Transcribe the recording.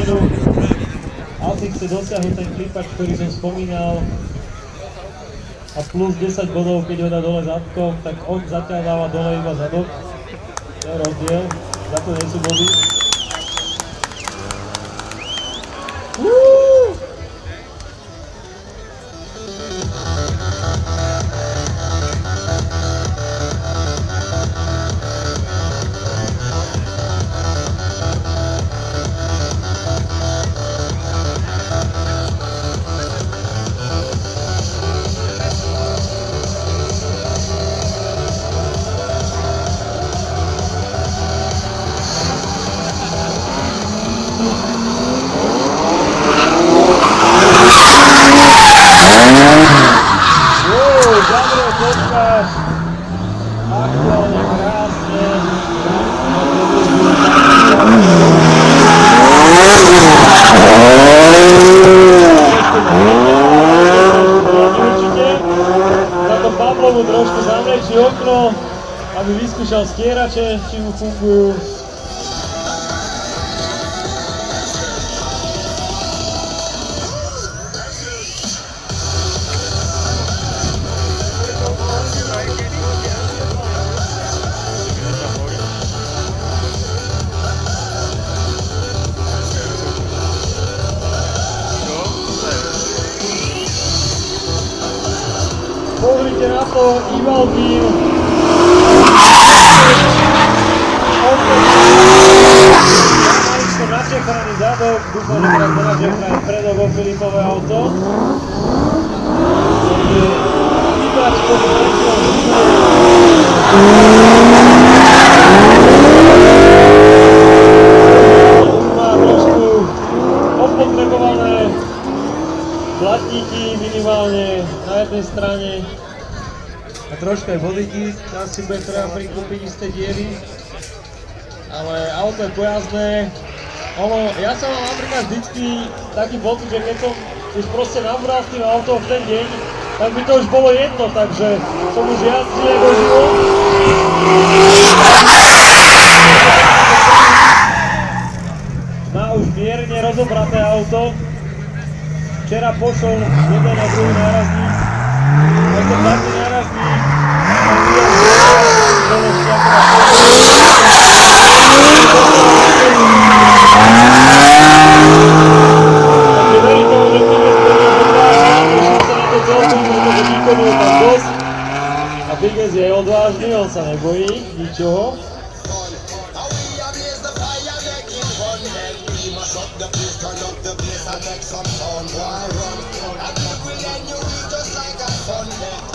dopredu. Asi chce dosiahnuť ten klipač, ktorý som spomínal. A plus 10 bodov, keď ho dá dole zadkom, tak on zatiaľ dáva dole iba zadok. To je rozdiel, za to nie sú body. Aktuálne krásne. Za to Pavlovu trošku zamlečí okno, aby vyskúšal stierače, či mu fungujú. Pozrite na to, Ivalkin. Maličko načechaný zadok, dúfam, že teraz nenačechaný predok o Filipové auto. Ivačko prečo má trošku opotrebované blatníky minimálne na jednej strane a troška aj bodiky, tam si bude treba prikúpiť isté diery, ale auto je pojazdné. Ja som mal napríklad vždycky taký pocit, že keď som už proste nabral s tým autom v ten deň, tak by to už bolo jedno, takže som už jazdil do život. Má už mierne rozobraté auto. Včera pošol jeden a druhý nárazník. Je to taký nárazník. Takže verím tomu, že keď je teším sa na to celkom, pretože výkonu je tam dosť. A Biggest je odvážny, on sa nebojí ničoho. The place, turn up the place and make some sound. Why run? I think we let you just like a Sunday.